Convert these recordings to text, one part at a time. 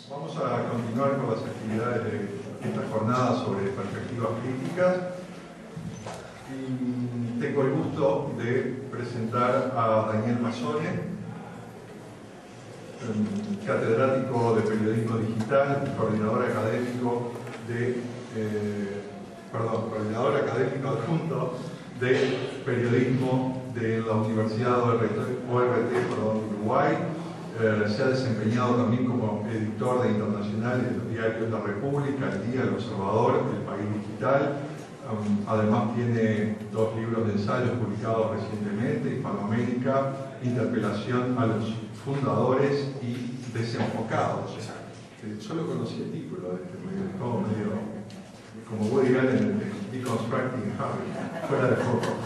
Vamos a continuar con las actividades de esta jornada sobre perspectivas críticas y tengo el gusto de presentar a Daniel Mazzone, catedrático de periodismo digital, coordinador académico adjunto de periodismo de la Universidad ORT de Uruguay. Se ha desempeñado también como editor de internacional de los diarios La República, El Día, El Observador, El País Digital. Además tiene 2 libros de ensayos publicados recientemente: Hispanoamérica, Interpelación a los fundadores y Desenfocados. Solo conocí el título de este medio, como Woody Allen en Deconstructing Harry, fuera de foco.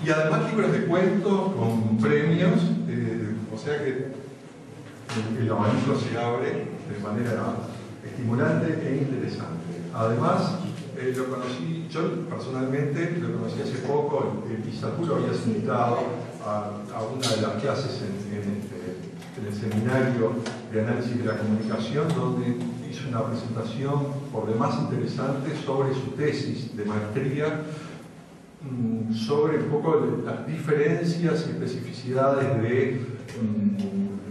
Y además libros de cuentos con premios, o sea que el abanico se abre de manera estimulante e interesante. Además, lo conocí, yo personalmente lo conocí hace poco, Isaturo lo habías invitado a una de las clases en el seminario de análisis de la comunicación, donde hizo una presentación por demás interesante sobre su tesis de maestría, sobre un poco las diferencias y especificidades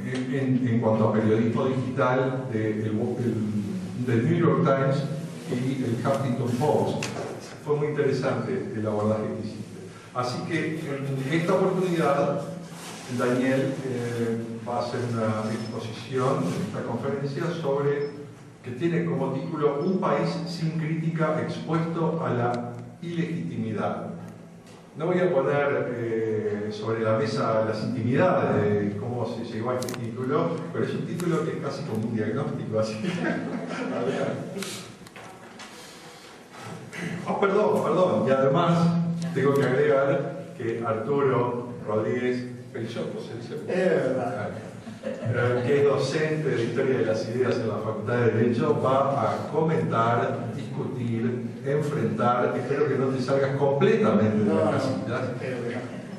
en cuanto a periodismo digital del New York Times y el Huffington Post. Fue muy interesante el abordaje que hiciste. Así que en esta oportunidad Daniel va a hacer una exposición en esta conferencia que tiene como título "Un país sin crítica expuesto a la ilegitimidad". No voy a poner sobre la mesa las intimidades de cómo se llegó a este título, pero es un título que es casi como un diagnóstico, así que... Perdón. Y además tengo que agregar que Arturo Rodríguez Peixoto, que es docente de Historia de las Ideas en la Facultad de Derecho, va a comentar, discutir, enfrentar, espero que no te salgas completamente de la casilla,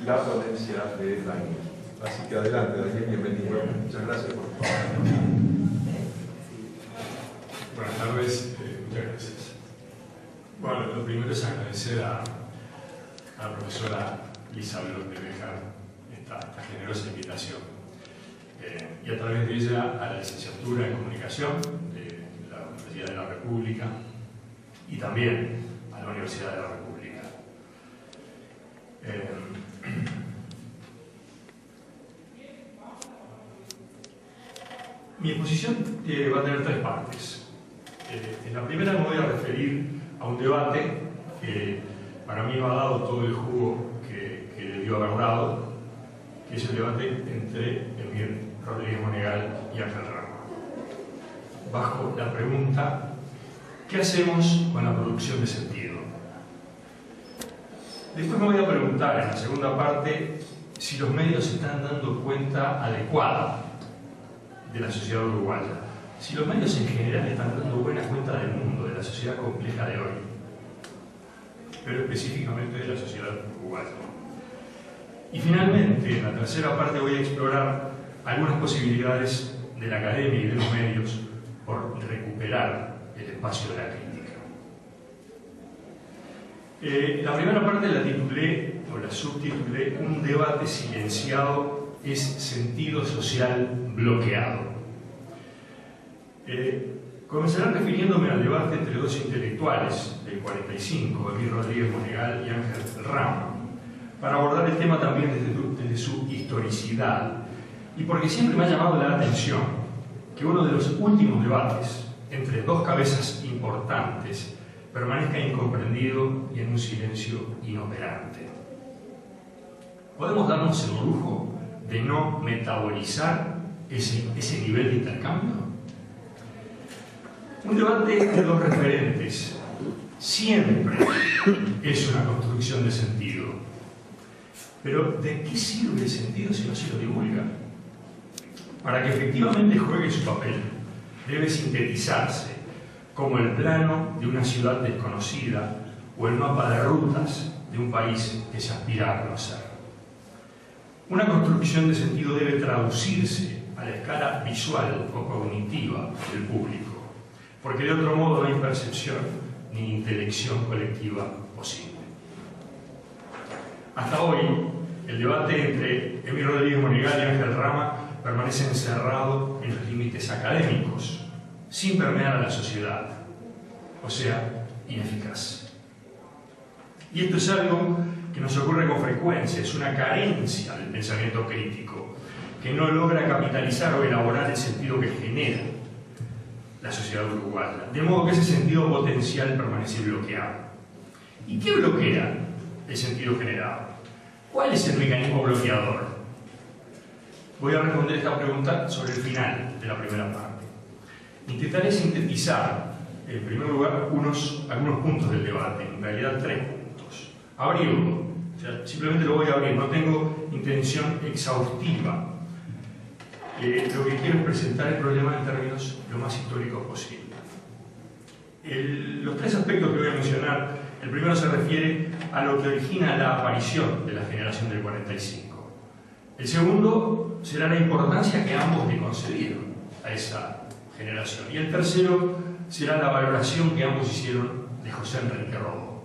la ponencia de Daniel. Así que adelante, Daniel, bienvenido. Muchas gracias por tu Buenas tardes, muchas gracias. Bueno, lo primero es agradecer a la profesora Lisa Blot de Bejar esta generosa invitación. Y a través de ella a la licenciatura en Comunicación de la Universidad de la República y también a la Universidad de la República. Mi exposición va a tener 3 partes. En la primera me voy a referir a un debate que para mí me ha dado todo el jugo que debió haber dado, que es el debate entre Emir Rodríguez Monegal y Ángel Rama, bajo la pregunta: ¿qué hacemos con la producción de sentido? Después me voy a preguntar en la segunda parte si los medios se están dando cuenta adecuada de la sociedad uruguaya, si los medios en general están dando buena cuenta del mundo, de la sociedad compleja de hoy, pero específicamente de la sociedad uruguaya. Y finalmente, en la tercera parte voy a explorar algunas posibilidades de la academia y de los medios por recuperar el espacio de la crítica. La primera parte la titulé, o la subtitulé, "Un debate silenciado es sentido social bloqueado". Comenzaré refiriéndome al debate entre 2 intelectuales del 45, Emir Rodríguez Monegal y Ángel Rama, para abordar el tema también desde su historicidad, y porque siempre me ha llamado la atención que uno de los últimos debates entre 2 cabezas importantes permanezca incomprendido y en un silencio inoperante. ¿Podemos darnos el lujo de no metabolizar ese nivel de intercambio? Un debate de 2 referentes siempre es una construcción de sentido. Pero ¿de qué sirve el sentido si no se lo divulga? Para que efectivamente juegue su papel, debe sintetizarse como el plano de una ciudad desconocida o el mapa de rutas de un país que se aspira a conocer. Una construcción de sentido debe traducirse a la escala visual o cognitiva del público, porque de otro modo no hay percepción ni intelección colectiva posible. Hasta hoy, el debate entre Emil Rodríguez Monegal y Ángel Rama permanece encerrado en los límites académicos, sin permear a la sociedad, o sea, ineficaz. Y esto es algo que nos ocurre con frecuencia, es una carencia del pensamiento crítico, que no logra capitalizar o elaborar el sentido que genera la sociedad uruguaya, de modo que ese sentido potencial permanece bloqueado. ¿Y qué bloquea el sentido generado? ¿Cuál es el mecanismo bloqueador? Voy a responder esta pregunta sobre el final de la primera parte. Intentaré sintetizar, en primer lugar, algunos puntos del debate, en realidad 3 puntos. Abrirlo, o sea, simplemente lo voy a abrir, no tengo intención exhaustiva. Lo que quiero es presentar el problema en términos lo más históricos posible. Los 3 aspectos que voy a mencionar, el primero se refiere a lo que origina la aparición de la generación del 45. El segundo será la importancia que ambos le concedieron a esa generación. Y el tercero será la valoración que ambos hicieron de José Enrique Rodó.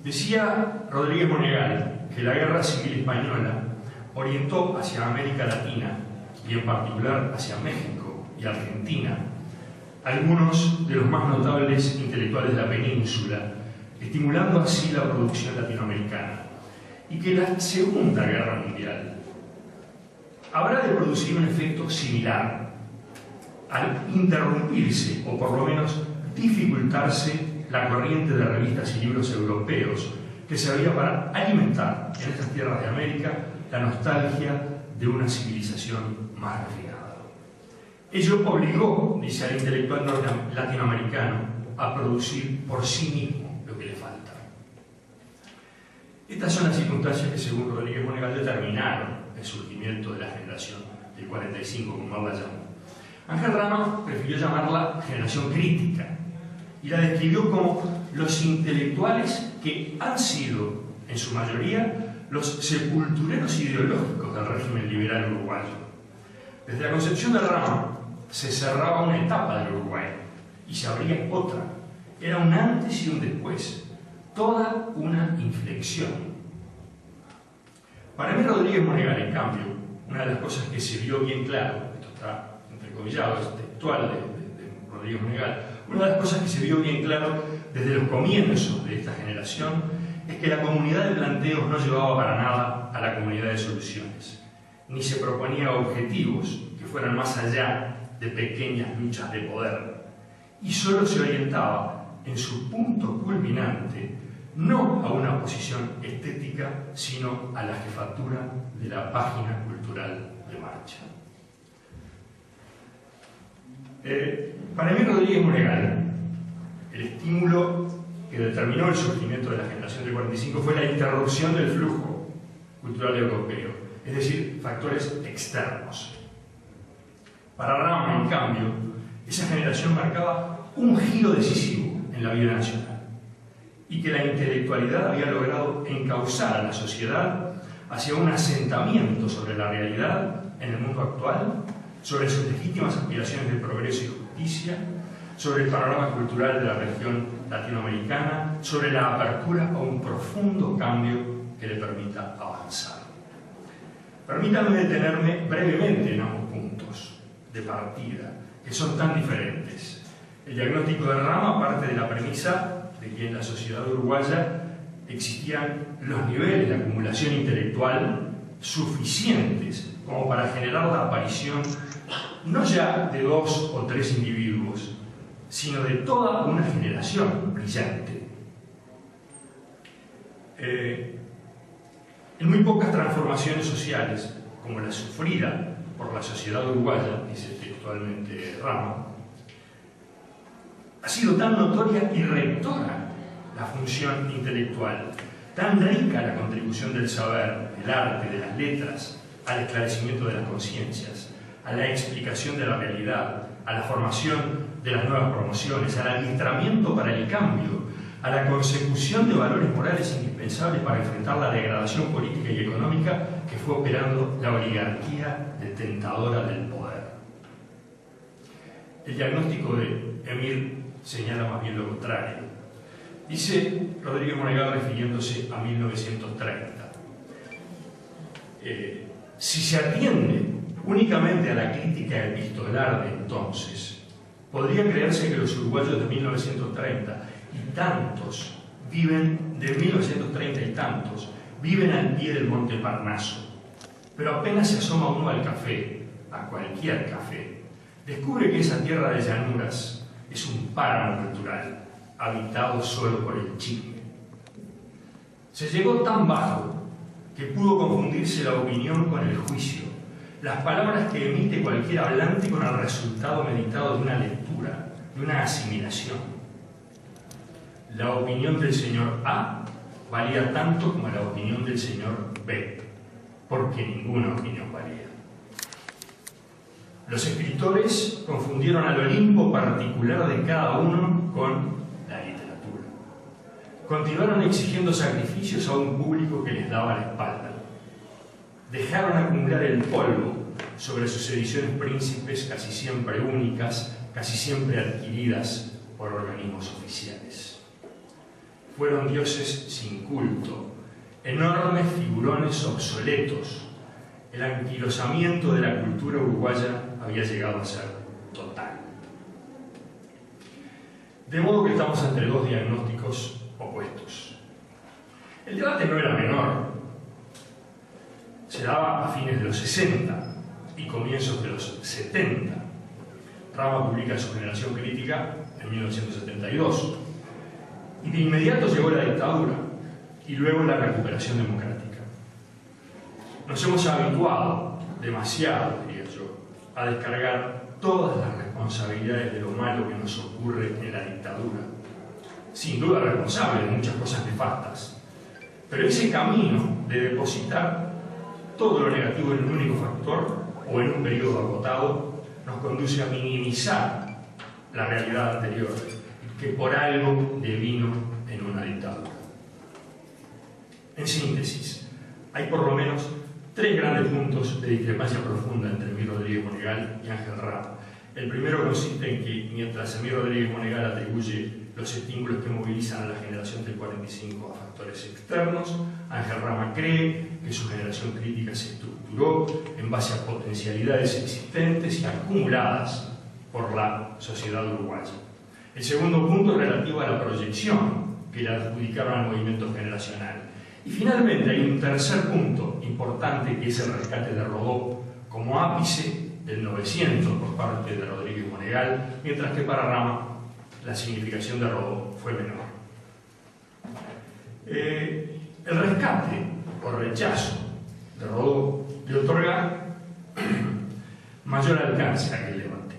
Decía Rodríguez Monegal que la Guerra Civil Española orientó hacia América Latina y en particular hacia México y Argentina algunos de los más notables intelectuales de la península, estimulando así la producción latinoamericana, y que la Segunda Guerra Mundial habrá de producir un efecto similar al interrumpirse o por lo menos dificultarse la corriente de revistas y libros europeos que servía para alimentar en estas tierras de América la nostalgia de una civilización más refinada. Ello obligó, dice al intelectual latinoamericano, a producir por sí mismo lo que le falta. Estas son las circunstancias que, según Rodríguez Monegal, determinaron el surgimiento de la generación del 45, como él la llamó. Ángel Rama prefirió llamarla generación crítica y la describió como los intelectuales que han sido, en su mayoría, los sepultureros ideológicos del régimen liberal uruguayo. Desde la concepción de Rama se cerraba una etapa del Uruguay y se abría otra. Era un antes y un después, toda una inflexión. Para mí, Rodríguez Monegal, en cambio, una de las cosas que se vio bien claro, esto está entrecomillado, es textual de Rodríguez Monegal, una de las cosas que se vio bien claro desde los comienzos de esta generación es que la comunidad de planteos no llevaba para nada a la comunidad de soluciones, ni se proponía objetivos que fueran más allá de pequeñas luchas de poder, y solo se orientaba en su punto culminante no a una posición estética, sino a la jefatura de la página cultural de marcha. Para mí, Rodríguez Monegal, el estímulo que determinó el surgimiento de la generación del 45 fue la interrupción del flujo cultural europeo, es decir, factores externos. Para Rama, en cambio, esa generación marcaba un giro decisivo en la vida nacional y que la intelectualidad había logrado encauzar a la sociedad hacia un asentamiento sobre la realidad en el mundo actual, sobre sus legítimas aspiraciones de progreso y justicia, sobre el panorama cultural de la región latinoamericana, sobre la apertura a un profundo cambio que le permita avanzar. Permítanme detenerme brevemente en ambos puntos de partida, que son tan diferentes. El diagnóstico de Rama parte de la premisa de que en la sociedad uruguaya existían los niveles de acumulación intelectual suficientes como para generar la aparición no ya de 2 o 3 individuos, sino de toda una generación brillante. En muy pocas transformaciones sociales, como la sufrida por la sociedad uruguaya, dice textualmente Rama, ha sido tan notoria y rectora la función intelectual, tan rica la contribución del saber, del arte, de las letras, al esclarecimiento de las conciencias, a la explicación de la realidad, a la formación de las nuevas promociones, al adiestramiento para el cambio, a la consecución de valores morales indispensables para enfrentar la degradación política y económica que fue operando la oligarquía detentadora del poder. El diagnóstico de Emir señala más bien lo contrario. Dice Rodríguez Monegal, refiriéndose a 1930, si se atiende únicamente a la crítica epistolar de entonces, podría creerse que los uruguayos de 1930 y tantos viven, de 1930 y tantos, viven al pie del Monte Parnaso, pero apenas se asoma uno al café, a cualquier café, descubre que esa tierra de llanuras es un páramo natural, habitado solo por el chisme. Se llegó tan bajo que pudo confundirse la opinión con el juicio, las palabras que emite cualquier hablante con el resultado meditado de una lectura, de una asimilación. La opinión del señor A valía tanto como la opinión del señor B, porque ninguna opinión valía. Los escritores confundieron al Olimpo particular de cada uno con la literatura. Continuaron exigiendo sacrificios a un público que les daba la espalda. Dejaron acumular el polvo sobre sus ediciones príncipes, casi siempre únicas, casi siempre adquiridas por organismos oficiales. Fueron dioses sin culto, enormes figurones obsoletos. El anquilosamiento de la cultura uruguaya había llegado a ser total. De modo que estamos entre dos diagnósticos opuestos. El debate no era menor. Se daba a fines de los 60 y comienzos de los 70. Rama publica su Generación Crítica en 1972. Y de inmediato llegó la dictadura y luego la recuperación democrática. Nos hemos habituado, demasiado diría yo, a descargar todas las responsabilidades de lo malo que nos ocurre en la dictadura. Sin duda responsable de muchas cosas nefastas. Pero ese camino de depositar todo lo negativo en un único factor o en un periodo agotado nos conduce a minimizar la realidad anterior, que por algo devino en una dictadura. En síntesis, hay por lo menos tres grandes puntos de discrepancia profunda entre Emir Rodríguez Monegal y Ángel Rama. El primero consiste en que, mientras Emir Rodríguez Monegal atribuye los estímulos que movilizan a la generación del 45 a factores externos, Ángel Rama cree que su generación crítica se estructuró en base a potencialidades existentes y acumuladas por la sociedad uruguaya. El segundo punto es relativo a la proyección que le adjudicaron al movimiento generacional. Y finalmente hay un tercer punto importante, que es el rescate de Rodó como ápice del 900 por parte de Rodríguez Monegal, mientras que para Rama la significación de Rodó fue menor. El rescate o rechazo de Rodó le otorga mayor alcance a aquel debate.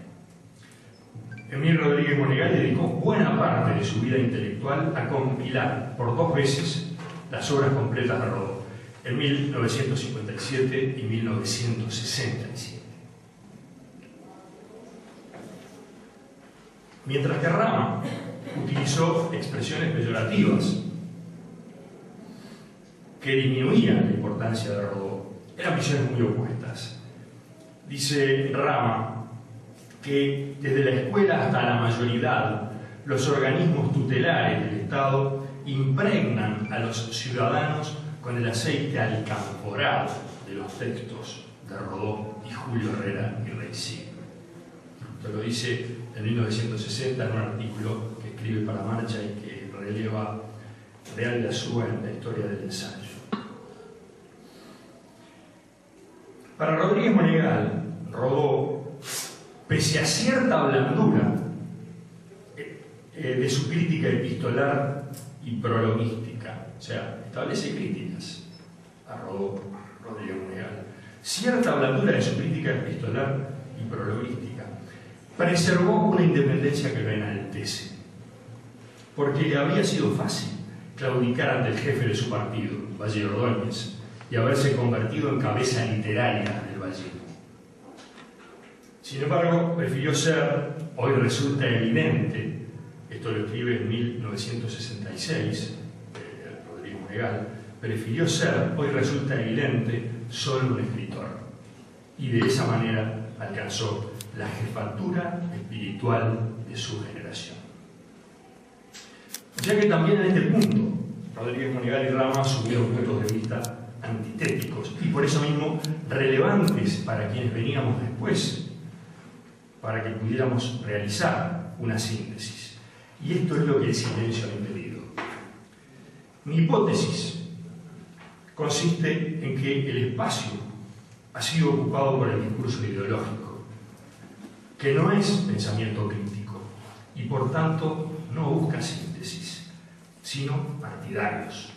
Emir Rodríguez Monegal dedicó buena parte de su vida intelectual a compilar por dos veces las obras completas de Rodó, en 1957 y 1967. Mientras que Rama utilizó expresiones peyorativas que disminuían la importancia de Rodó. Eran visiones muy opuestas. Dice Rama que desde la escuela hasta la mayoridad, los organismos tutelares del Estado impregnan a los ciudadanos con el aceite alcanforado de los textos de Rodó y Julio Herrera y Reisig. Esto lo dice en 1960 en un artículo que escribe para Marcha y que releva Real de Azúa en la historia del ensayo. Para Rodríguez Monegal, Rodó, pese a cierta blandura de su crítica epistolar y prologuística, o sea, establece críticas a Rodríguez Monegal, cierta blandura de su crítica epistolar y prologuística, preservó una independencia que lo enaltece, porque le había sido fácil claudicar ante el jefe de su partido, Valle Ordóñez, y haberse convertido en cabeza literaria del Valle. Sin embargo, prefirió ser, hoy resulta evidente, esto lo escribe en 1966, Rodríguez Monegal, prefirió ser, hoy resulta evidente, solo un escritor. Y de esa manera alcanzó la jefatura espiritual de su generación. O sea que también en este punto, Rodríguez Monegal y Rama asumieron puntos de vista antitéticos y por eso mismo relevantes para quienes veníamos después, para que pudiéramos realizar una síntesis. Y esto es lo que el silencio ha impedido. Mi hipótesis consiste en que el espacio ha sido ocupado por el discurso ideológico, que no es pensamiento crítico y por tanto no busca síntesis, sino partidarios.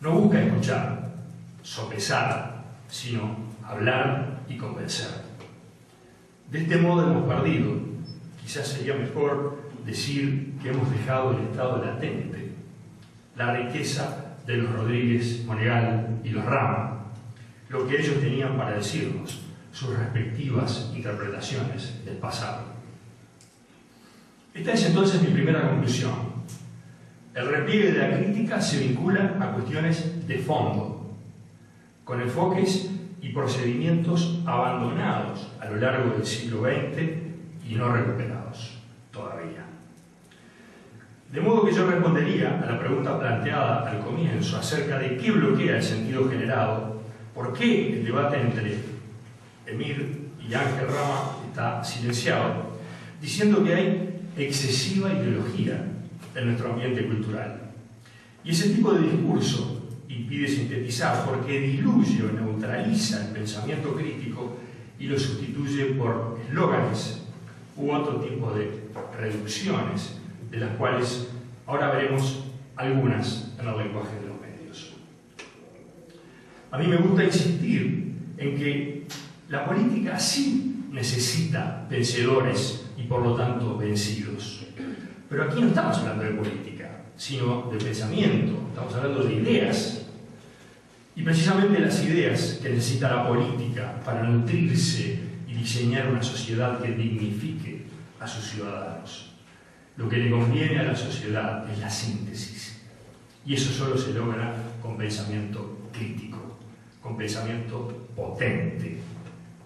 No busca escuchar, sopesar, sino hablar y convencer. De este modo hemos perdido, quizás sería mejor decir que hemos dejado el estado latente, la riqueza de los Rodríguez Monegal y los Rama, lo que ellos tenían para decirnos, sus respectivas interpretaciones del pasado. Esta es entonces mi primera conclusión. El repliegue de la crítica se vincula a cuestiones de fondo, con enfoques y procedimientos abandonados a lo largo del siglo XX y no recuperados todavía. De modo que yo respondería a la pregunta planteada al comienzo acerca de qué bloquea el sentido generado, por qué el debate entre Emir y Ángel Rama está silenciado, diciendo que hay excesiva ideología en nuestro ambiente cultural. Y ese tipo de discurso impide sintetizar porque diluye o neutraliza el pensamiento crítico y lo sustituye por eslóganes u otro tipo de reducciones, de las cuales ahora veremos algunas en el lenguaje de los medios. A mí me gusta insistir en que la política sí necesita vencedores y por lo tanto vencidos. Pero aquí no estamos hablando de política, sino de pensamiento, estamos hablando de ideas. Y precisamente las ideas que necesita la política para nutrirse y diseñar una sociedad que dignifique a sus ciudadanos. Lo que le conviene a la sociedad es la síntesis. Y eso solo se logra con pensamiento crítico, con pensamiento potente,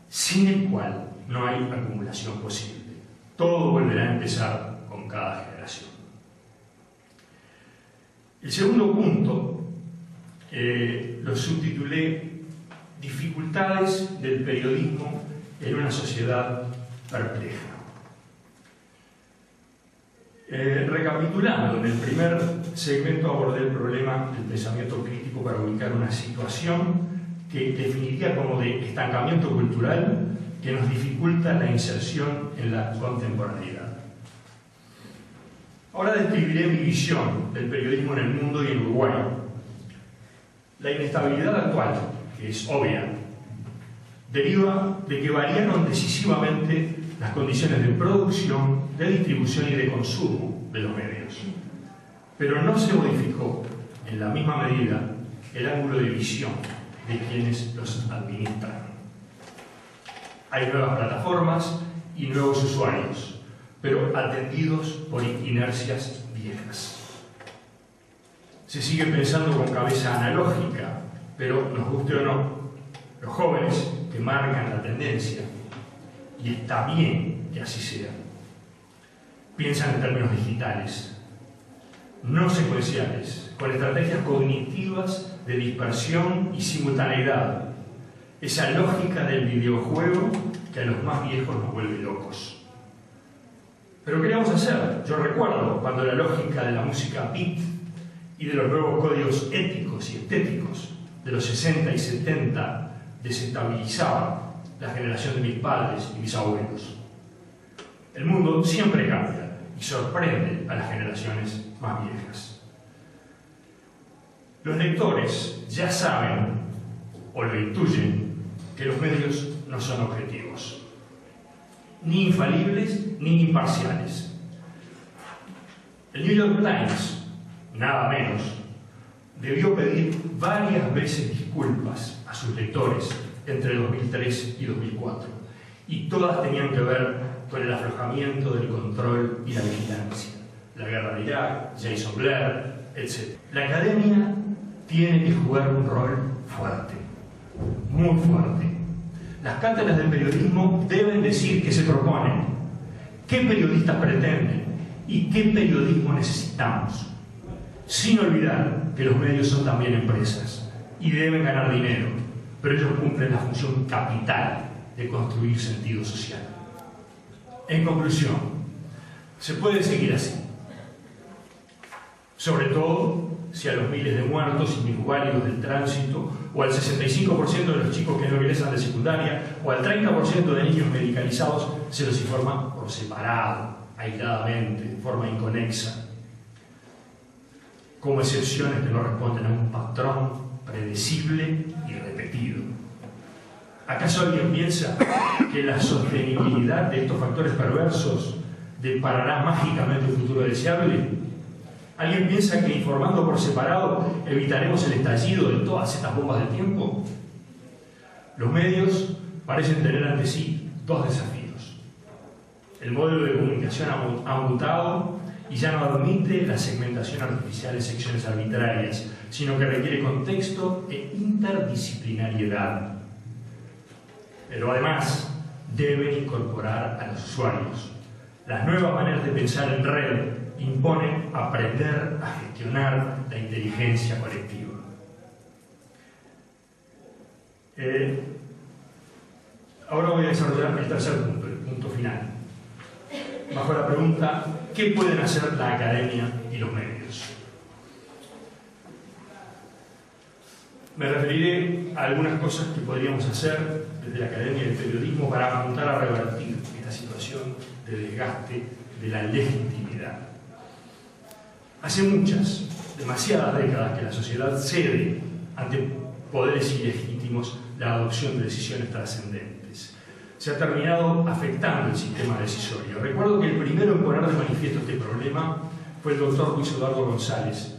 sin el cual no hay acumulación posible. Todo volverá a empezar con cada generación. El segundo punto lo subtitulé Dificultades del periodismo en una sociedad perpleja. Recapitulando, en el primer segmento abordé el problema del pensamiento crítico para ubicar una situación que definiría como de estancamiento cultural que nos dificulta la inserción en la contemporaneidad. Ahora describiré mi visión del periodismo en el mundo y en Uruguay. La inestabilidad actual, que es obvia, deriva de que variaron decisivamente las condiciones de producción, de distribución y de consumo de los medios. Pero no se modificó en la misma medida el ángulo de visión de quienes los administran. Hay nuevas plataformas y nuevos usuarios, pero atendidos por inercias viejas. Se sigue pensando con cabeza analógica, pero nos guste o no, los jóvenes que marcan la tendencia, y está bien que así sea, piensan en términos digitales, no secuenciales, con estrategias cognitivas de dispersión y simultaneidad, esa lógica del videojuego que a los más viejos nos vuelve locos. Pero ¿qué vamos a hacer? Yo recuerdo cuando la lógica de la música beat y de los nuevos códigos éticos y estéticos de los 60 y 70 desestabilizaba la generación de mis padres y mis abuelos. El mundo siempre cambia y sorprende a las generaciones más viejas. Los lectores ya saben, o lo intuyen, que los medios no son objetivos, ni infalibles ni imparciales. El New York Times, nada menos, debió pedir varias veces disculpas a sus lectores entre 2003 y 2004, y todas tenían que ver con el aflojamiento del control y la vigilancia, la guerra de Irak, Jason Blair, etc. La academia tiene que jugar un rol fuerte, muy fuerte. Las cátedras de periodismo deben decir qué se proponen, qué periodistas pretenden y qué periodismo necesitamos, sin olvidar que los medios son también empresas y deben ganar dinero, pero ellos cumplen la función capital de construir sentido social. En conclusión, se puede seguir así, sobre todo si a los miles de muertos y minusválidos del tránsito, o al 65% de los chicos que no egresan de secundaria, o al 30% de niños medicalizados, se los informa por separado, aisladamente, de forma inconexa, como excepciones que no responden a un patrón predecible y repetido. ¿Acaso alguien piensa que la sostenibilidad de estos factores perversos deparará mágicamente un futuro deseable? ¿Alguien piensa que informando por separado evitaremos el estallido de todas estas bombas del tiempo? Los medios parecen tener ante sí dos desafíos. El modelo de comunicación ha mutado y ya no admite la segmentación artificial en secciones arbitrarias, sino que requiere contexto e interdisciplinariedad. Pero además deben incorporar a los usuarios. Las nuevas maneras de pensar en red imponen aprender a gestionar la inteligencia colectiva. Ahora voy a desarrollar el tercer punto, el punto final, bajo la pregunta: ¿qué pueden hacer la academia y los medios? Me referiré a algunas cosas que podríamos hacer desde la academia y el periodismo para apuntar a revertir esta situación de desgaste de la legitimidad. Hace muchas, demasiadas décadas que la sociedad cede ante poderes ilegítimos la adopción de decisiones trascendentes. Se ha terminado afectando el sistema decisorio. Recuerdo que el primero en poner de manifiesto este problema fue el doctor Luis Eduardo González,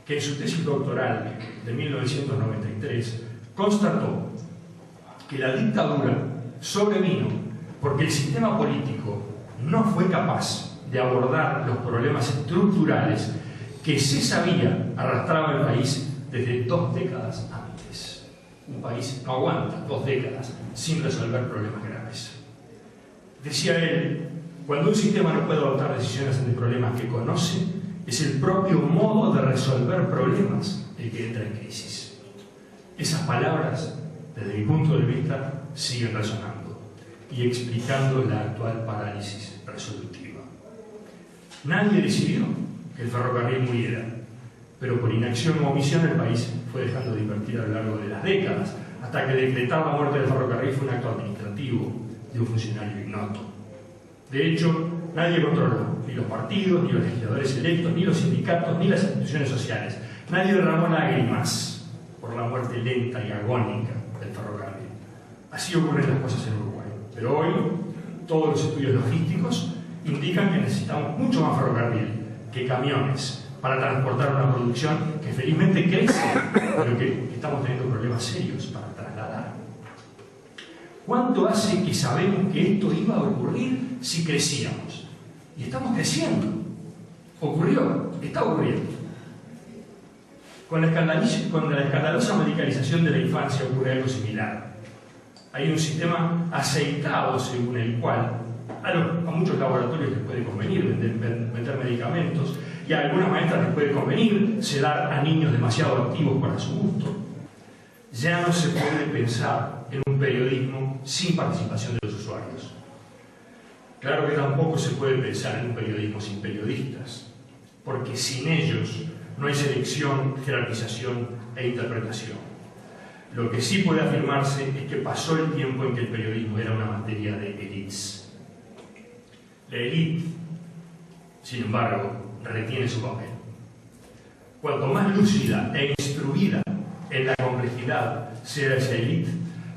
que en su tesis doctoral de 1993 constató que la dictadura sobrevino porque el sistema político no fue capaz de abordar los problemas estructurales que se sabía arrastraba el país desde 2 décadas antes. Un país no aguanta 2 décadas sin resolver problemas graves. Decía él, cuando un sistema no puede adoptar decisiones ante problemas que conoce, es el propio modo de resolver problemas el que entra en crisis. Esas palabras, desde mi punto de vista, siguen resonando y explicando la actual parálisis resolutiva. Nadie decidió que el ferrocarril muriera, pero por inacción o omisión el país fue dejando de invertir a lo largo de las décadas, hasta que decretar la muerte del ferrocarril fue un acto administrativo de un funcionario ignoto. De hecho, nadie controló, ni los partidos, ni los legisladores electos, ni los sindicatos, ni las instituciones sociales. Nadie derramó lágrimas por la muerte lenta y agónica del ferrocarril. Así ocurren las cosas en Uruguay. Pero hoy, todos los estudios logísticos indican que necesitamos mucho más ferrocarril que camiones para transportar una producción que felizmente crece, pero que estamos teniendo problemas serios para trasladar. ¿Cuánto hace que sabemos que esto iba a ocurrir si crecíamos? Y estamos creciendo. Ocurrió, está ocurriendo. Con la escandalosa medicalización de la infancia ocurre algo similar. Hay un sistema aceitado según el cual a muchos laboratorios les puede convenir vender medicamentos, y a algunas maestras les puede convenir sedar a niños demasiado activos para su gusto. Ya no se puede pensar en un periodismo sin participación de los usuarios. Claro que tampoco se puede pensar en un periodismo sin periodistas, porque sin ellos no hay selección, jerarquización e interpretación. Lo que sí puede afirmarse es que pasó el tiempo en que el periodismo era una materia de élites. La élite, sin embargo, retiene su papel. Cuanto más lúcida e instruida en la complejidad sea esa élite,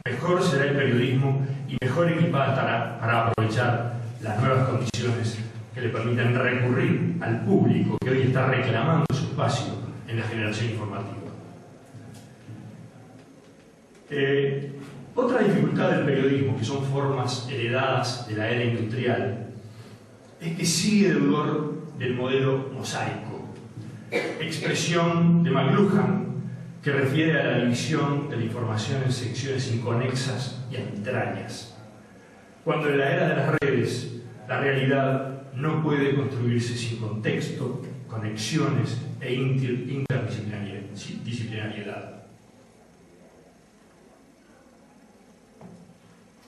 mejor será el periodismo y mejor equipada estará para aprovechar las nuevas condiciones que le permitan recurrir al público que hoy está reclamando su espacio en la generación informativa. Otra dificultad del periodismo, que son formas heredadas de la era industrial, es que sigue de olor del modelo mosaico, expresión de McLuhan que refiere a la división de la información en secciones inconexas y arbitrarias. Cuando en la era de las redes la realidad no puede construirse sin contexto, conexiones e interdisciplinariedad.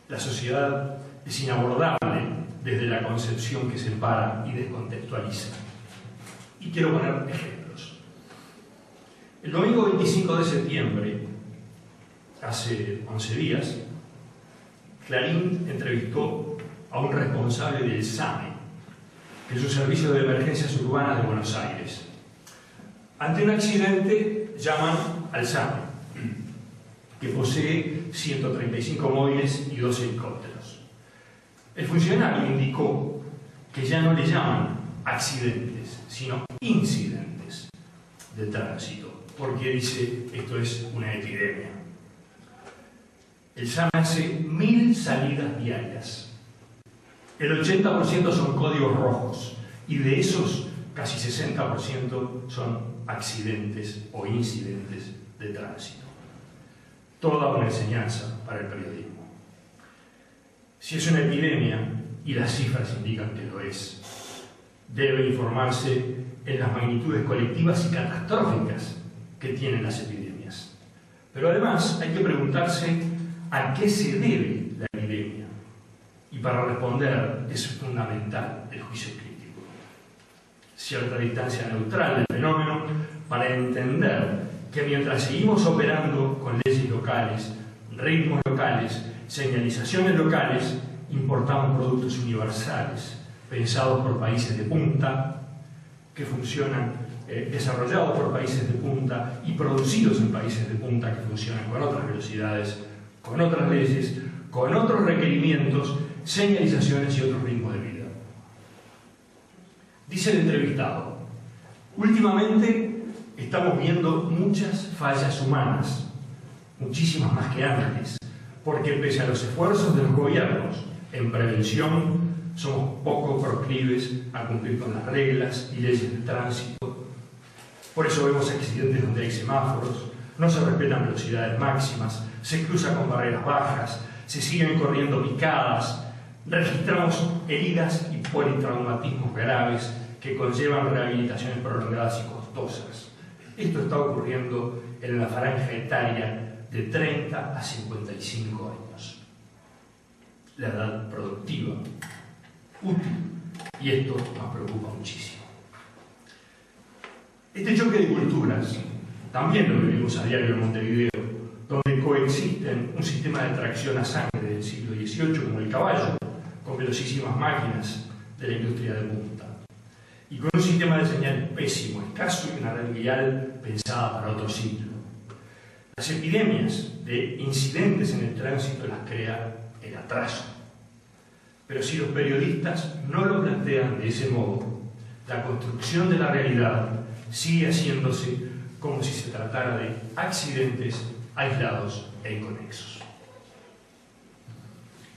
La sociedad es inabordable desde la concepción que separa y descontextualiza. Y quiero poner ejemplos. El domingo 25 de septiembre, hace 11 días, Clarín entrevistó a un responsable del SAME, que es un servicio de emergencias urbanas de Buenos Aires. Ante un accidente llaman al SAME, que posee 135 móviles y 2 helicópteros. El funcionario indicó que ya no le llaman accidentes, sino incidentes de tránsito, porque dice, esto es una epidemia. El SAME hace 1000 salidas diarias. El 80% son códigos rojos, y de esos, casi 60% son accidentes o incidentes de tránsito. Toda una enseñanza para el periodismo. Si es una epidemia, y las cifras indican que lo es, debe informarse en las magnitudes colectivas y catastróficas que tienen las epidemias. Pero además hay que preguntarse a qué se debe la epidemia. Y para responder es fundamental el juicio crítico. Cierta distancia neutral del fenómeno para entender que mientras seguimos operando con leyes locales, ritmos locales, señalizaciones locales, importamos productos universales, pensados por países de punta, que funcionan, desarrollados por países de punta y producidos en países de punta que funcionan con otras velocidades, con otras leyes, con otros requerimientos, señalizaciones y otros ritmos de vida. Dice el entrevistado, últimamente estamos viendo muchas fallas humanas, muchísimas más que antes, porque pese a los esfuerzos de los gobiernos en prevención, somos poco proclives a cumplir con las reglas y leyes de tránsito. Por eso vemos accidentes donde hay semáforos, no se respetan velocidades máximas, se cruza con barreras bajas, se siguen corriendo picadas, registramos heridas y politraumatismos graves que conllevan rehabilitaciones prolongadas y costosas. Esto está ocurriendo en la franja etaria de 30 a 55 años. La edad productiva, útil, y esto nos preocupa muchísimo. Este choque de culturas también lo vivimos a diario en Montevideo, donde coexisten un sistema de tracción a sangre del siglo XVIII como el caballo, con velocísimas máquinas de la industria de punta, y con un sistema de señal pésimo, escaso y una red vial pensada para otro siglo. Las epidemias de incidentes en el tránsito las crea el atraso. Pero si los periodistas no lo plantean de ese modo, la construcción de la realidad sigue haciéndose como si se tratara de accidentes aislados e inconexos.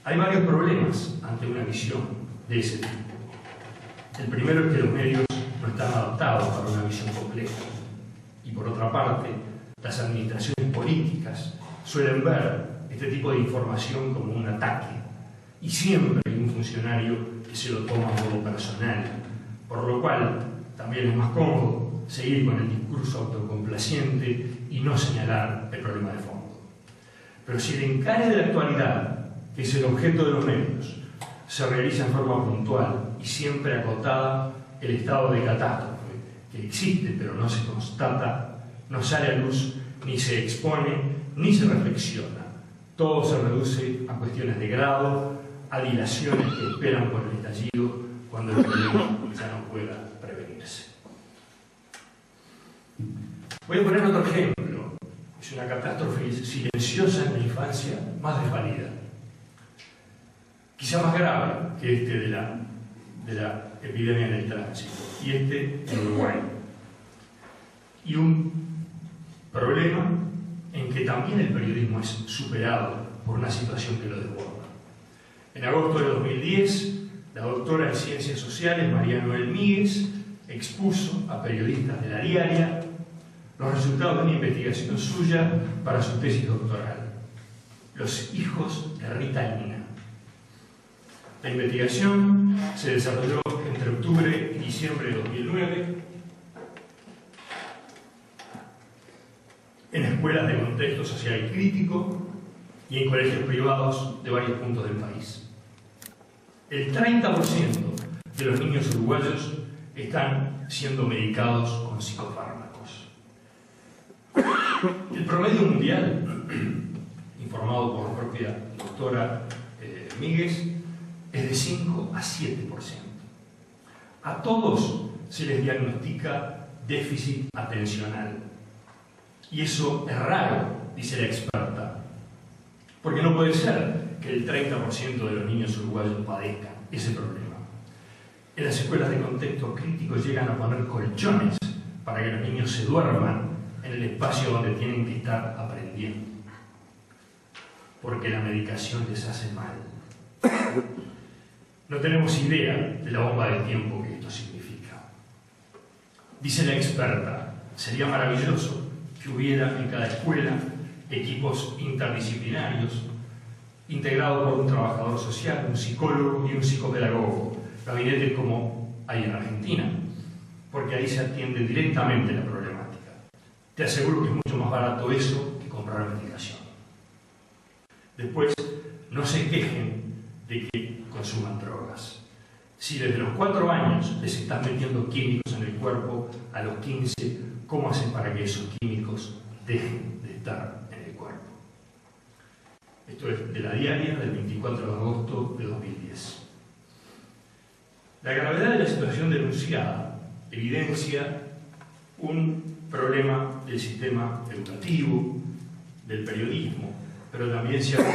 Hay varios problemas ante una visión de ese tipo. El primero es que los medios no están adaptados para una visión compleja. Y por otra parte, las administraciones políticas suelen ver este tipo de información como un ataque. Y siempre hay un funcionario que se lo toma a modo personal. Por lo cual, también es más cómodo seguir con el discurso autocomplaciente y no señalar el problema de fondo. Pero si el encare de la actualidad, que es el objeto de los medios, se realiza en forma puntual y siempre acotada, el estado de catástrofe, que existe pero no se constata, no sale a luz, ni se expone, ni se reflexiona. Todo se reduce a cuestiones de grado, a dilaciones que esperan por el estallido cuando el problema ya no pueda prevenirse. Voy a poner otro ejemplo. Es una catástrofe silenciosa en la infancia más desvalida. Quizá más grave que este de la epidemia en el tránsito, y este en Uruguay. Y un problema en que también el periodismo es superado por una situación que lo desborda. En agosto de 2010, la doctora en Ciencias Sociales, María Noel Míguez, expuso a periodistas de La Diaria los resultados de una investigación suya para su tesis doctoral, Los hijos de Rita Lina. La investigación se desarrolló entre octubre y diciembre de 2009 en escuelas de contexto social y crítico y en colegios privados de varios puntos del país. El 30% de los niños uruguayos están siendo medicados con psicofármacos. El promedio mundial, informado por la propia doctora Míguez, es de 5 a 7%. A todos se les diagnostica déficit atencional. Y eso es raro, dice la experta, porque no puede ser que el 30% de los niños uruguayos padezcan ese problema. En las escuelas de contexto crítico llegan a poner colchones para que los niños se duerman en el espacio donde tienen que estar aprendiendo, porque la medicación les hace mal. No tenemos idea de la bomba de tiempo que esto significa. Dice la experta, sería maravilloso que hubiera en cada escuela equipos interdisciplinarios integrados por un trabajador social, un psicólogo y un psicopedagogo, gabinetes como hay en Argentina, porque ahí se atiende directamente la problemática. Te aseguro que es mucho más barato eso que comprar medicación. Después, no se quejen de que consuman drogas. Si desde los 4 años les están metiendo químicos en el cuerpo, a los 15, ¿cómo hacen para que esos químicos dejen de estar en el cuerpo? Esto es de La Diaria del 24 de agosto de 2010. La gravedad de la situación denunciada evidencia un problema del sistema educativo, del periodismo, pero también cierta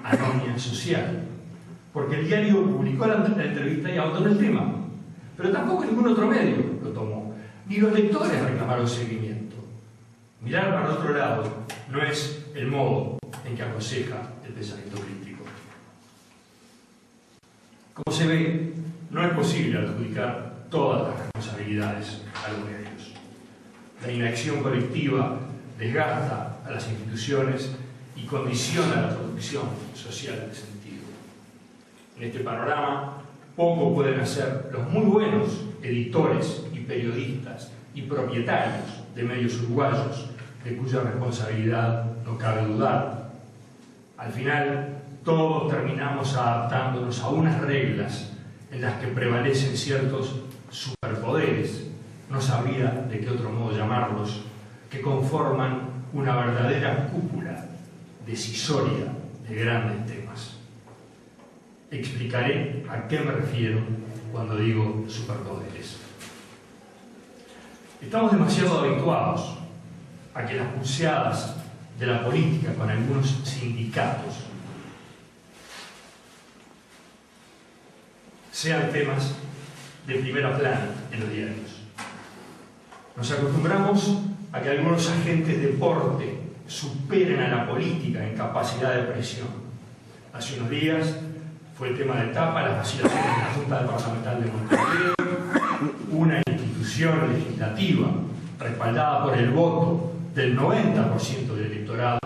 anomia social. Porque el diario publicó la entrevista y abandonó el tema, pero tampoco ningún otro medio lo tomó. Ni los lectores reclamaron seguimiento. Mirar para otro lado no es el modo en que aconseja el pensamiento crítico. Como se ve, no es posible adjudicar todas las responsabilidades a los medios. La inacción colectiva desgasta a las instituciones y condiciona la producción social de sentido. En este panorama, poco pueden hacer los muy buenos editores y periodistas y propietarios de medios uruguayos, de cuya responsabilidad no cabe dudar. Al final, todos terminamos adaptándonos a unas reglas en las que prevalecen ciertos superpoderes, no sabría de qué otro modo llamarlos, que conforman una verdadera cúpula decisoria de grandes temas. Explicaré a qué me refiero cuando digo superpoderes. Estamos demasiado habituados a que las pulseadas de la política con algunos sindicatos sean temas de primera plana en los diarios. Nos acostumbramos a que algunos agentes de porte superen a la política en capacidad de presión. Hace unos días fue el tema de tapa las vacilaciones de la Junta Departamental de Montevideo, una institución legislativa respaldada por el voto del 90% del electorado,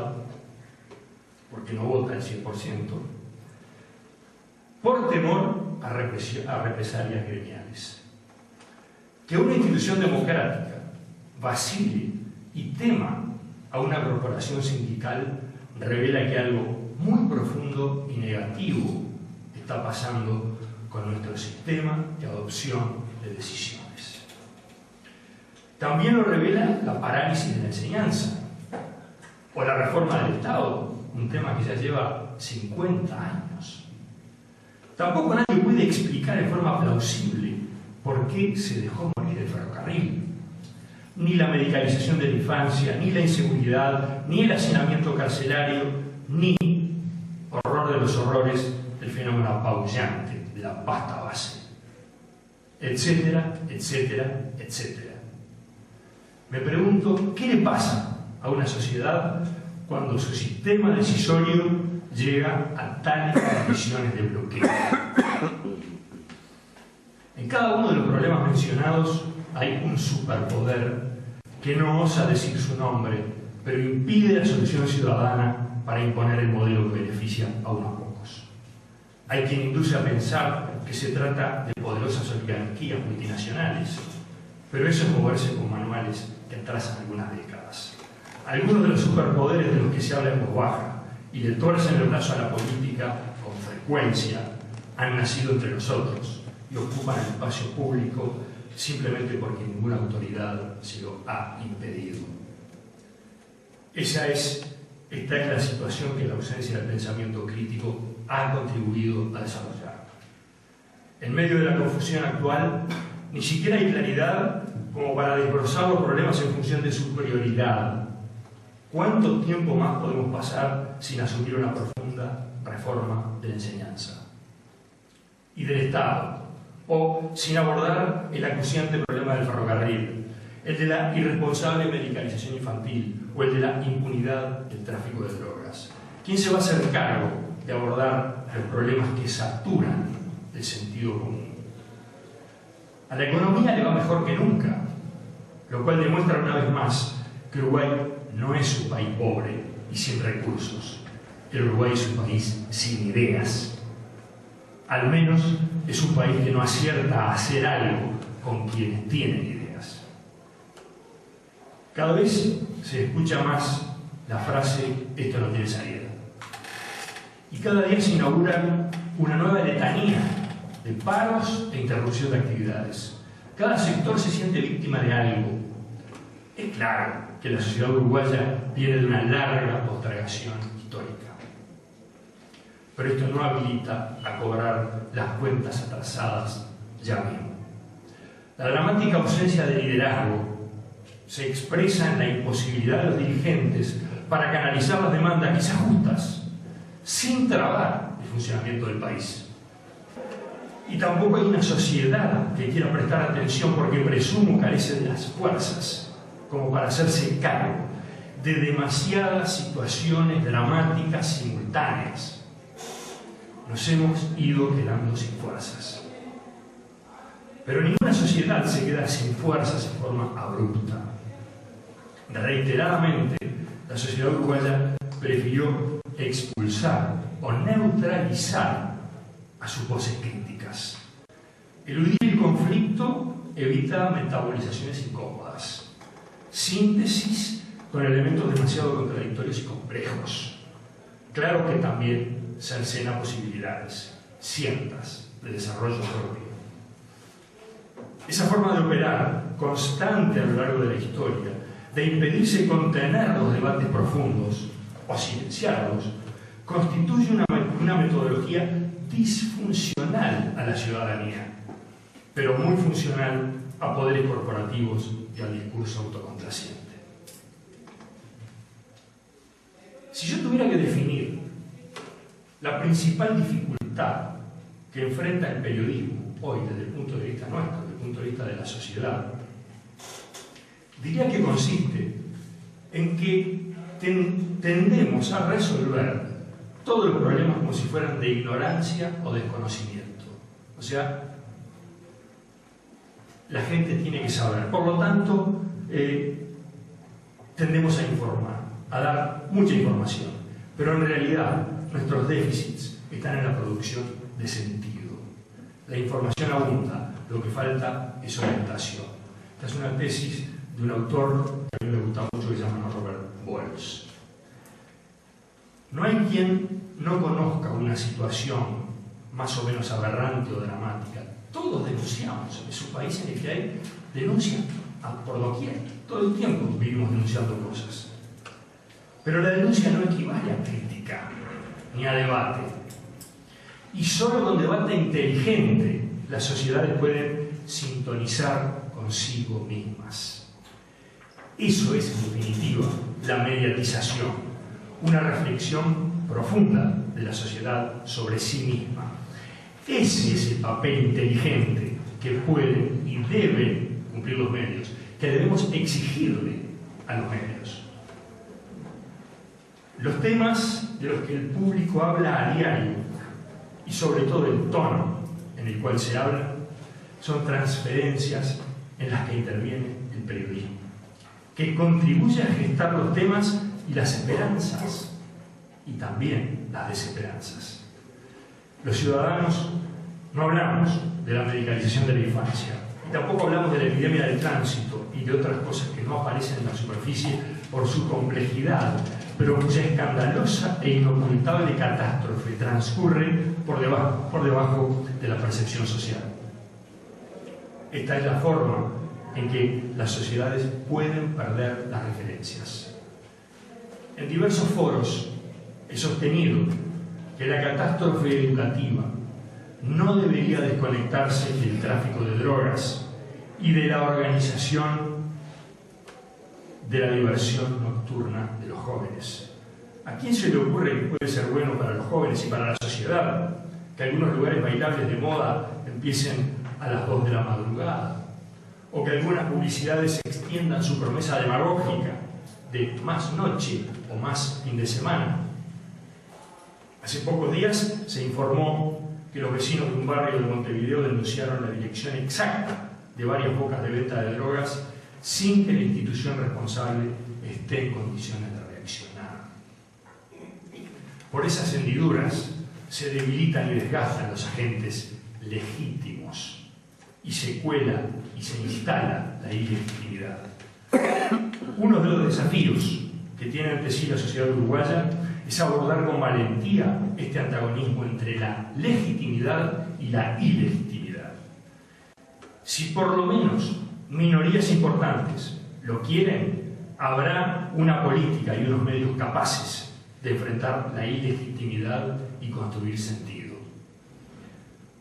porque no vota el 100%, por temor a represalias gremiales. Que una institución democrática vacile y tema a una corporación sindical revela que algo muy profundo y negativo está pasando con nuestro sistema de adopción de decisiones. También lo revela la parálisis de la enseñanza o la reforma del Estado, un tema que ya lleva 50 años. Tampoco nadie puede explicar en forma plausible por qué se dejó morir el ferrocarril. Ni la medicalización de la infancia, ni la inseguridad, ni el hacinamiento carcelario, ni, horror de los horrores, el fenómeno apabullante de la pasta base, etcétera, etcétera, etcétera. Me pregunto, ¿qué le pasa a una sociedad cuando su sistema decisorio llega a tales condiciones de bloqueo? En cada uno de los problemas mencionados hay un superpoder que no osa decir su nombre, pero impide la solución ciudadana para imponer el modelo que beneficia a unos pocos. Hay quien induce a pensar que se trata de poderosas oligarquías multinacionales, pero eso es moverse con manuales que atrasan algunas décadas. Algunos de los superpoderes de los que se habla en voz baja y le tuercen el brazo a la política con frecuencia han nacido entre nosotros y ocupan el espacio público simplemente porque ninguna autoridad se lo ha impedido. Esta es la situación que la ausencia del pensamiento crítico ha contribuido a desarrollar. En medio de la confusión actual, ni siquiera hay claridad como para desbrozar los problemas en función de su prioridad. ¿Cuánto tiempo más podemos pasar sin asumir una profunda reforma de la enseñanza y del Estado? O sin abordar el acuciante problema del ferrocarril, el de la irresponsable medicalización infantil o el de la impunidad del tráfico de drogas. ¿Quién se va a hacer cargo de abordar los problemas que saturan el sentido común? A la economía le va mejor que nunca, lo cual demuestra una vez más que Uruguay no es un país pobre y sin recursos. El Uruguay es un país sin ideas. Al menos es un país que no acierta a hacer algo con quienes tienen ideas. Cada vez se escucha más la frase «esto no tiene salida». Y cada día se inaugura una nueva letanía de paros e interrupción de actividades. Cada sector se siente víctima de algo. Es claro que la sociedad uruguaya viene de una larga postergación histórica. Pero esto no habilita a cobrar las cuentas atrasadas ya mismo. La dramática ausencia de liderazgo se expresa en la imposibilidad de los dirigentes para canalizar las demandas quizás justas, sin trabar el funcionamiento del país. Y tampoco hay una sociedad que quiera prestar atención porque presumo carece de las fuerzas como para hacerse cargo de demasiadas situaciones dramáticas simultáneas. Nos hemos ido quedando sin fuerzas. Pero ninguna sociedad se queda sin fuerzas en forma abrupta. Reiteradamente, la sociedad uruguaya prefirió expulsar o neutralizar a sus voces críticas. Eludir el conflicto evita metabolizaciones incómodas, síntesis con elementos demasiado contradictorios y complejos. Claro que también cercena posibilidades, cientas, de desarrollo propio. Esa forma de operar, constante a lo largo de la historia, de impedirse contener los debates profundos o silenciarlos, constituye una metodología disfuncional a la ciudadanía, pero muy funcional a poderes corporativos y al discurso autocomplaciente. Si yo tuviera que definir la principal dificultad que enfrenta el periodismo hoy desde el punto de vista nuestro, desde el punto de vista de la sociedad, diría que consiste en que tendemos a resolver todos los problemas como si fueran de ignorancia o desconocimiento. O sea, la gente tiene que saber. Por lo tanto, tendemos a informar, a dar mucha información. Pero en realidad, nuestros déficits están en la producción de sentido. La información abunda, lo que falta es orientación. Esta es una tesis de un autor que a mí me gusta mucho, que se llama Robert Boels. No hay quien no conozca una situación más o menos aberrante o dramática. Todos denunciamos. Es un país en el que hay denuncia por doquier. Todo el tiempo vivimos denunciando cosas. Pero la denuncia no equivale a crítica ni a debate. Y solo con debate inteligente las sociedades pueden sintonizar consigo mismas. Eso es, en definitiva, la mediatización, una reflexión profunda de la sociedad sobre sí misma. Ese es el papel inteligente que pueden y deben cumplir los medios, que debemos exigirle a los medios. Los temas de los que el público habla a diario, y sobre todo el tono en el cual se habla, son transferencias en las que interviene el periodismo, que contribuye a gestar los temas y las esperanzas, y también las desesperanzas. Los ciudadanos no hablamos de la medicalización de la infancia, y tampoco hablamos de la epidemia del tránsito y de otras cosas que no aparecen en la superficie por su complejidad, pero cuya escandalosa e inocultable catástrofe transcurre por debajo de la percepción social. Esta es la forma en que las sociedades pueden perder las referencias. En diversos foros he sostenido que la catástrofe educativa no debería desconectarse del tráfico de drogas y de la organización de la diversión nocturna de los jóvenes. ¿A quién se le ocurre que puede ser bueno para los jóvenes y para la sociedad que algunos lugares bailables de moda empiecen a las 2 de la madrugada? O que algunas publicidades extiendan su promesa demagógica de más noche o más fin de semana. Hace pocos días se informó que los vecinos de un barrio de Montevideo denunciaron la dirección exacta de varias bocas de venta de drogas sin que la institución responsable esté en condiciones de reaccionar. Por esas hendiduras se debilitan y desgastan los agentes legítimos y se cuela y se instala la ilegitimidad. Uno de los desafíos que tiene ante sí la sociedad uruguaya es abordar con valentía este antagonismo entre la legitimidad y la ilegitimidad. Si por lo menos minorías importantes lo quieren, habrá una política y unos medios capaces de enfrentar la ilegitimidad y construir sentido.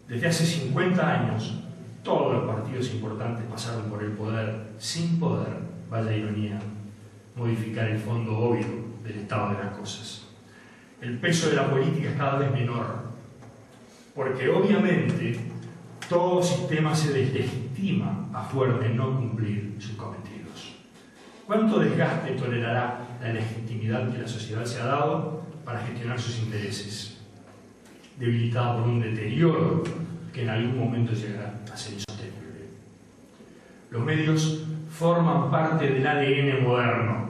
Desde hace 50 años, todos los partidos importantes pasaron por el poder sin poder, vaya ironía, modificar el fondo obvio del estado de las cosas. El peso de la política es cada vez menor, porque obviamente todo sistema se deslegitima a fuerza de no cumplir sus cometidos. ¿Cuánto desgaste tolerará la legitimidad que la sociedad se ha dado para gestionar sus intereses, debilitada por un deterioro que en algún momento llegará a ser insostenible? Los medios forman parte del ADN moderno,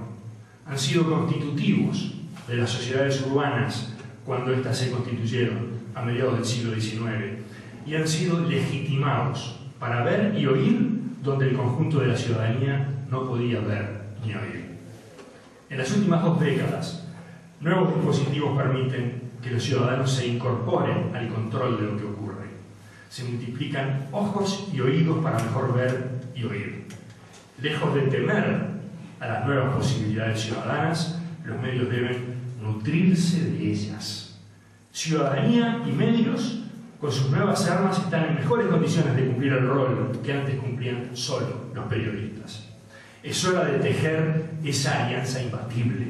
han sido constitutivos de las sociedades urbanas cuando éstas se constituyeron a mediados del siglo XIX y han sido legitimados para ver y oír donde el conjunto de la ciudadanía no podía ver ni oír. En las últimas 2 décadas, nuevos dispositivos permiten que los ciudadanos se incorporen al control de lo que ocurre. Se multiplican ojos y oídos para mejor ver y oír. Lejos de temer a las nuevas posibilidades ciudadanas, los medios deben nutrirse de ellas. Ciudadanía y medios, con sus nuevas armas, están en mejores condiciones de cumplir el rol que antes cumplían solo los periodistas. Es hora de tejer esa alianza imbatible,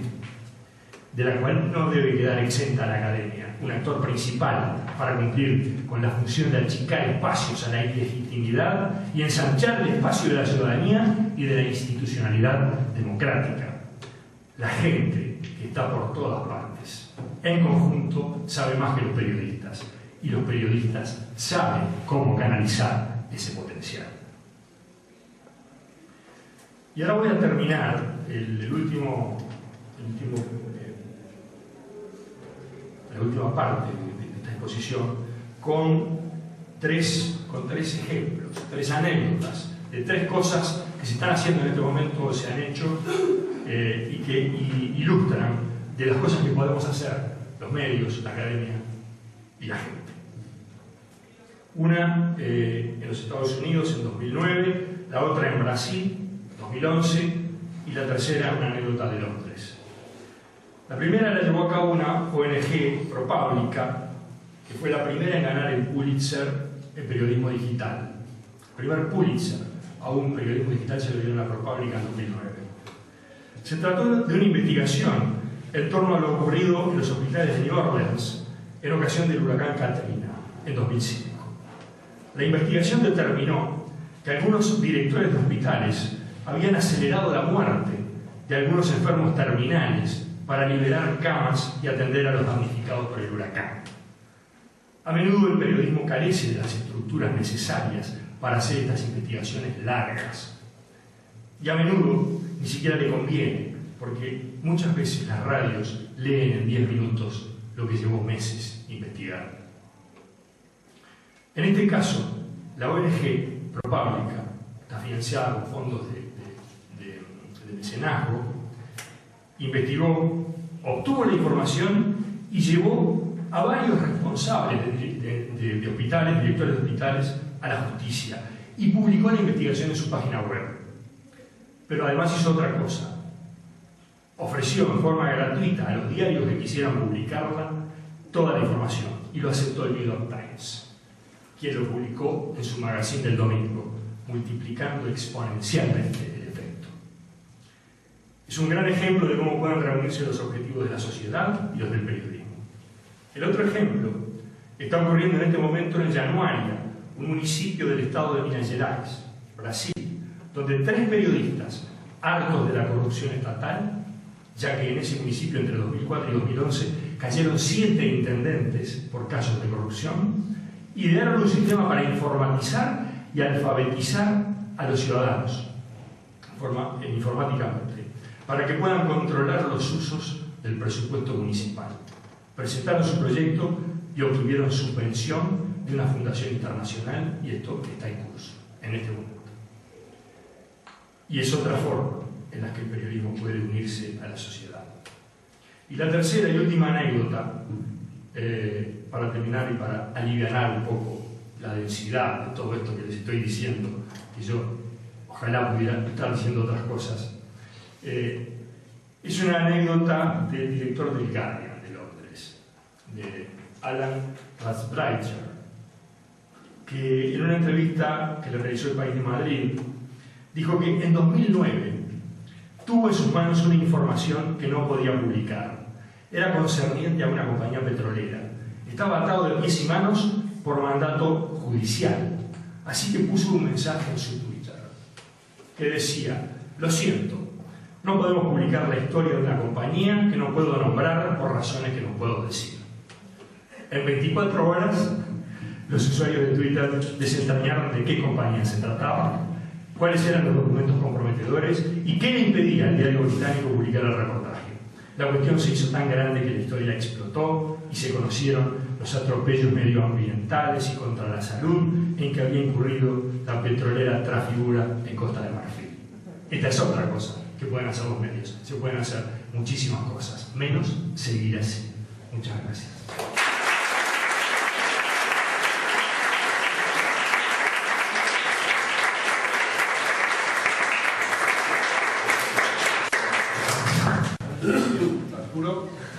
de la cual no debe quedar exenta la academia, un actor principal para cumplir con la función de achicar espacios a la ilegitimidad y ensanchar el espacio de la ciudadanía y de la institucionalidad democrática. La gente que está por todas partes, en conjunto, sabe más que los periodistas, y los periodistas saben cómo canalizar ese potencial. Y ahora voy a terminar la última parte de esta exposición con tres ejemplos, 3 anécdotas de 3 cosas que se están haciendo en este momento o se han hecho y que ilustran de las cosas que podemos hacer los medios, la academia y la gente. Una en los Estados Unidos en 2009, la otra en Brasil 2011 y la tercera una anécdota de Londres. La primera la llevó a cabo una ONG, ProPublica, que fue la primera en ganar el Pulitzer en periodismo digital. El primer Pulitzer a un periodismo digital se lo dio a ProPublica en 2009. Se trató de una investigación en torno a lo ocurrido en los hospitales de New Orleans en ocasión del huracán Katrina en 2005. La investigación determinó que algunos directores de hospitales habían acelerado la muerte de algunos enfermos terminales para liberar camas y atender a los damnificados por el huracán. A menudo el periodismo carece de las estructuras necesarias para hacer estas investigaciones largas. Y a menudo ni siquiera le conviene, porque muchas veces las radios leen en 10 minutos lo que llevó meses investigar. En este caso, la ONG ProPublica está financiada con fondos de mecenazgo, investigó, obtuvo la información y llevó a varios responsables de hospitales, directores de hospitales, a la justicia, y publicó la investigación en su página web. Pero además hizo otra cosa: ofreció en forma gratuita a los diarios que quisieran publicarla toda la información, y lo aceptó el New York Times, quien lo publicó en su magazine del domingo, multiplicando exponencialmente el efecto. Es un gran ejemplo de cómo pueden reunirse los objetivos de la sociedad y los del periodismo. El otro ejemplo está ocurriendo en este momento en Januária, un municipio del estado de Minas Gerais, Brasil, donde 3 periodistas, hartos de la corrupción estatal, ya que en ese municipio entre 2004 y 2011 cayeron 7 intendentes por casos de corrupción, idearon un sistema para informatizar y alfabetizar a los ciudadanos informáticamente, para que puedan controlar los usos del presupuesto municipal. Presentaron su proyecto y obtuvieron subvención de una fundación internacional, y esto está en curso en este momento. Y es otra forma en la que el periodismo puede unirse a la sociedad. Y la tercera y última anécdota, para terminar y para aliviar un poco la densidad de todo esto que les estoy diciendo, que yo ojalá pudiera estar diciendo otras cosas, es una anécdota del director del Guardian de Londres, de Alan Rasbreiter, que en una entrevista que le realizó El País de Madrid, dijo que en 2009 tuvo en sus manos una información que no podía publicar. Era concerniente a una compañía petrolera. Estaba atado de pies y manos por mandato judicial. Así que puso un mensaje en su Twitter que decía: lo siento, no podemos publicar la historia de una compañía que no puedo nombrar por razones que no puedo decir. En 24 horas, los usuarios de Twitter desentrañaron de qué compañía se trataba, cuáles eran los documentos comprometedores y qué le impedía al diario británico publicar el reportaje. La cuestión se hizo tan grande que la historia explotó y se conocieron los atropellos medioambientales y contra la salud en que había incurrido la petrolera Trafigura en Costa de Marfil. Esta es otra cosa que pueden hacer los medios. Se pueden hacer muchísimas cosas, menos seguir así. Muchas gracias.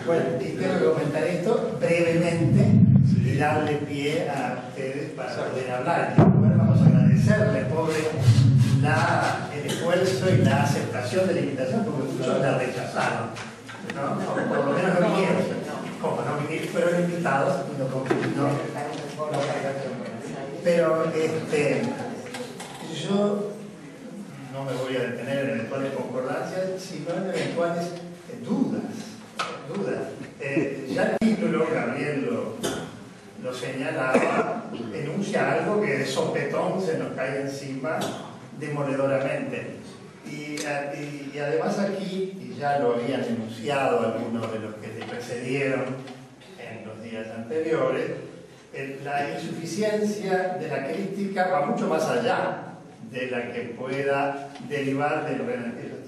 Bueno, y tengo que comentar esto brevemente y darle pie a ustedes para poder hablar. Y bueno, vamos a agradecerle, pobre, el esfuerzo y la aceptación de la invitación, porque muchos la rechazaron, ¿no? O por lo menos no vinieron. Como no vinieron, fueron invitados, no. Pero yo no me voy a detener en eventuales concordancias, sino en eventuales dudas. Ya el título, Gabriel lo señalaba, enuncia algo que de sopetón se nos cae encima demoledoramente. Y además aquí, y ya lo habían enunciado algunos de los que te precedieron en los días anteriores, la insuficiencia de la crítica va mucho más allá de la que pueda derivar de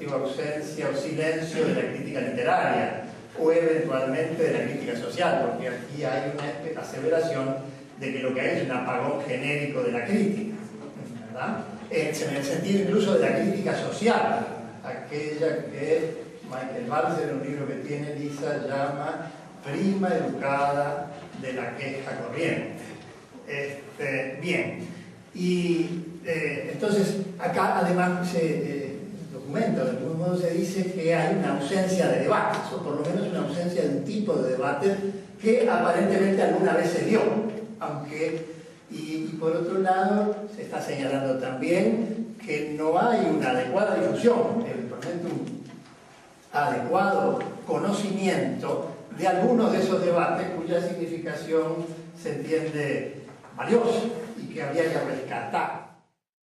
la ausencia o silencio de la crítica literaria o eventualmente de la crítica social, porque aquí hay una aseveración de que lo que hay es un apagón genérico de la crítica, ¿verdad? En el sentido incluso de la crítica social, aquella que Michael Balzer, en un libro que tiene Lisa, llama prima educada de la queja corriente. Bien, y entonces acá además se documenta, de algún modo se dice que hay una ausencia de debates, o por lo menos una ausencia de un tipo de debate que aparentemente alguna vez se dio, aunque, y por otro lado se está señalando también que no hay una adecuada difusión, eventualmente un adecuado conocimiento de algunos de esos debates cuya significación se entiende valiosa y que habría que rescatar.